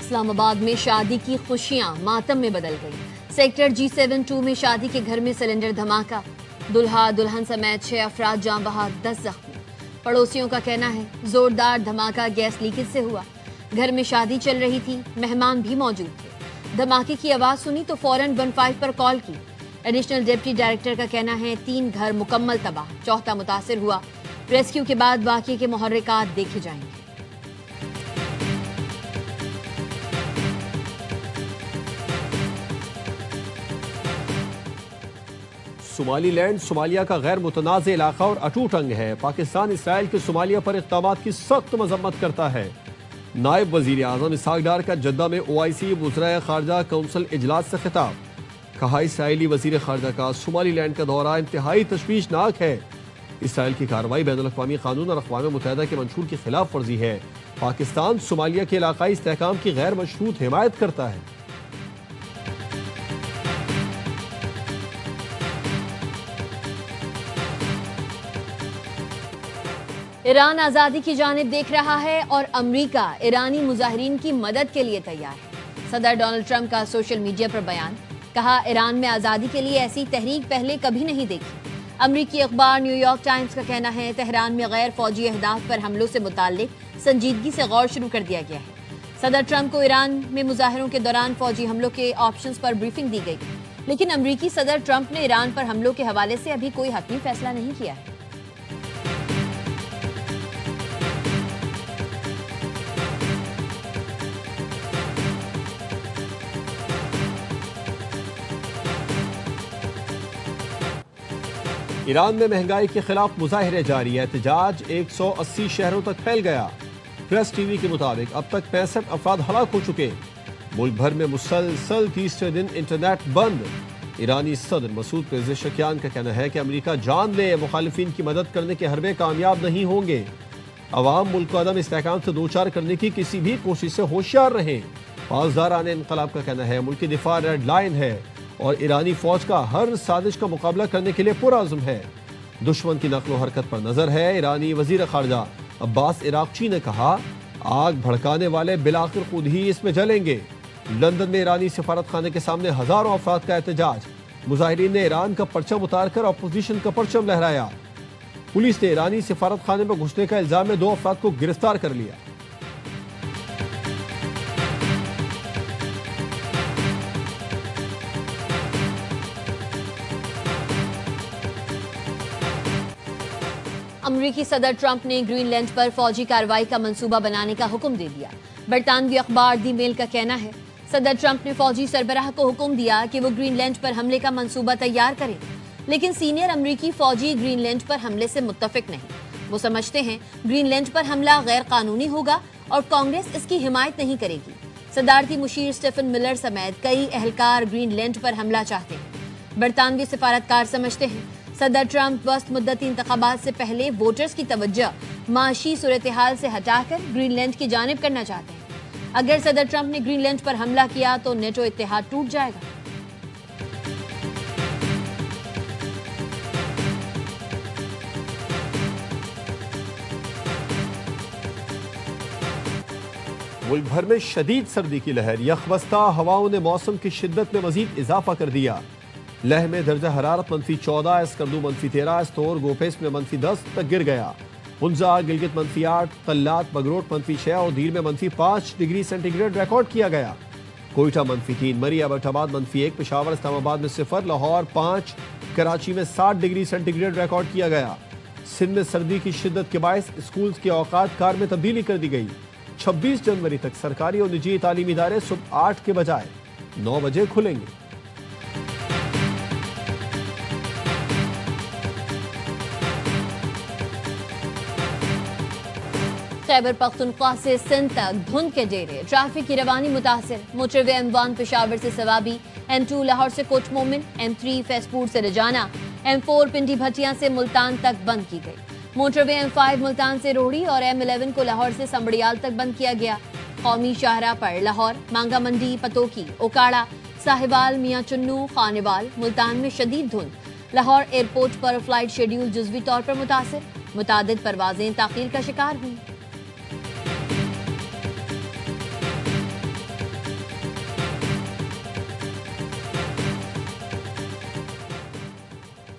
اسلام آباد میں شادی کی خوشیاں ماتم میں بدل گئی۔ سیکٹر G72 میں شادی کے گھر میں سلنڈر دھماکہ، دلہا دلہن سمیت 6 افراد جاں بحق، 10 زخمی۔ پڑوسیوں کا کہنا ہے زوردار دھماکہ گیس لیکیج سے ہوا۔ گھر میں شادی چل رہی تھی، مہمان بھی موجود تھے۔ دھماکے کی آواز سنی تو فوراً 15 پر کال کی۔ ایڈیشنل ڈپٹی ڈائریکٹر کا کہنا ہے 3 گھر مکمل تباہ، چوتھا متاثر ہوا۔ ریسکیو کے بعد واقعے کے محرکات دیکھے جائیں گے۔ صومالی لینڈ صومالیہ کا غیر متنازع علاقہ اور اٹوٹ انگ ہے۔ پاکستان اسرائیل کے صومالیہ پر اقدامات کی سخت مذمت کرتا ہے۔ نائب وزیر اعظم اسحاق ڈار کا جدہ میں OIC وزرائے خارجہ کونسل اجلاس سے خطاب، کہا اسرائیلی وزیر خارجہ کا صومالی لینڈ کا دورہ انتہائی تشویشناک ہے۔ اسرائیل کی کارروائی بین الاقوامی قانون اور اقوام متحدہ کے منشور کی خلاف ورزی ہے۔ پاکستان صومالیہ کے علاقائی استحکام کی غیر مشروط حمایت کرتا ہے۔ ایران آزادی کی جانب دیکھ رہا ہے اور امریکہ ایرانی مظاہرین کی مدد کے لیے تیار ہے۔ صدر ڈونلڈ ٹرمپ کا سوشل میڈیا پر بیان، کہا ایران میں آزادی کے لیے ایسی تحریک پہلے کبھی نہیں دیکھی۔ امریکی اخبار نیو یارک ٹائمز کا کہنا ہے تہران میں غیر فوجی اہداف پر حملوں سے متعلق سنجیدگی سے غور شروع کر دیا گیا ہے۔ صدر ٹرمپ کو ایران میں مظاہروں کے دوران فوجی حملوں کے آپشنز پر بریفنگ دی گئی، لیکن امریکی صدر ٹرمپ نے ایران پر حملوں کے حوالے سے ابھی کوئی حتمی فیصلہ نہیں کیا ہے۔ ایران میں مہنگائی کے خلاف مظاہرے جاری، احتجاج 180 شہروں تک پھیل گیا۔ پریس ٹی وی کے مطابق اب تک 65 افراد ہلاک ہو چکے۔ ملک بھر میں مسلسل تیسرے دن انٹرنیٹ بند۔ ایرانی صدر مسعود پزشکیان کا کہنا ہے کہ امریکہ جان لے مخالفین کی مدد کرنے کے حربے کامیاب نہیں ہوں گے۔ عوام ملک کو عدم استحکام سے دوچار کرنے کی کسی بھی کوشش سے ہوشیار رہیں۔ پاسداران انقلاب کا کہنا ہے ملک کی دفاع ریڈ لائن ہے اور ایرانی فوج کا ہر سازش کا مقابلہ کرنے کے لیے پرعزم ہے۔ دشمن کی نقل و حرکت پر نظر ہے۔ ایرانی وزیر خارجہ عباس عراقچی نے کہا آگ بھڑکانے والے بالآخر خود ہی اس میں جلیں گے۔ لندن میں ایرانی سفارت خانے کے سامنے ہزاروں افراد کا احتجاج، مظاہرین نے ایران کا پرچم اتار کر اپوزیشن کا پرچم لہرایا۔ پولیس نے ایرانی سفارت خانے میں گھسنے کا الزام میں 2 افراد کو گرفتار کر لیا۔ امریکی صدر ٹرمپ نے گرین لینڈ پر فوجی کارروائی کا منصوبہ بنانے کا حکم دے دیا۔ برطانوی اخبار دی میل کا کہنا ہے صدر ٹرمپ نے فوجی سربراہ کو حکم دیا کہ وہ گرین لینڈ پر حملے کا منصوبہ تیار کریں، لیکن سینئر امریکی فوجی گرین لینڈ پر حملے سے متفق نہیں۔ وہ سمجھتے ہیں گرین لینڈ پر حملہ غیر قانونی ہوگا اور کانگریس اس کی حمایت نہیں کرے گی۔ صدارتی مشیر سٹیفن ملر سمیت کئی اہلکار گرین لینڈ پر حملہ چاہتے ہیں۔ برطانوی سفارتکار سمجھتے ہیں صدر ٹرمپ وسط مدتی انتخابات سے پہلے ووٹرز کی توجہ معاشی صورتحال سے ہٹا کر گرین لینڈ کی جانب کرنا چاہتے ہیں۔ اگر صدر ٹرمپ نے گرین لینڈ پر حملہ کیا تو نیٹو اتحاد ٹوٹ جائے گا۔ ملک بھر میں شدید سردی کی لہر، یخبستہ ہواؤں نے موسم کی شدت میں مزید اضافہ کر دیا۔ لہ میں درجہ حرارت -14، اسکردو -13، استور گوپیس میں -10 تک گر گیا۔ ہنزا گلگت -8، قلات بگروٹ -6 اور دیر میں -5 ڈگری سینٹی گریڈ ریکارڈ کیا گیا۔ کوئٹہ -3، مری ایبٹ آباد -1، پشاور اسلام آباد میں 0، لاہور 5، کراچی میں 60 ڈگری سینٹی گریڈ ریکارڈ کیا گیا۔ سندھ میں سردی کی شدت کے باعث اسکولز کے اوقات کار میں تبدیلی کر دی گئی۔ 26 جنوری تک سرکاری اور نجی تعلیمی ادارے صبح 8 کے بجائے 9 بجے کھلیں گے۔ خیبر پختونخوا سے سندھ تک دھند کے ڈیرے، ٹریفک کی روانی متاثر۔ موٹر وے M1 پشاور سے سوابی، M2 لاہور سے کوٹ مومن، M3 فیس پور سے رجانہ، M4 پنڈی بھٹیاں سے ملتان تک بند کی گئی۔ موٹر وے M5 ملتان سے روڑی اور M11 کو لاہور سے سمبڑیال تک بند کیا گیا۔ قومی شاہراہ پر لاہور، مانگا منڈی، پتوکی، اوکاڑا، ساہیوال، میاں چنو، خانوال، ملتان میں شدید دھند۔ لاہور ایئرپورٹ پر فلائٹ شیڈیول جزوی طور پر متاثر، متعدد پروازیں تاخیر کا شکار ہوئیں۔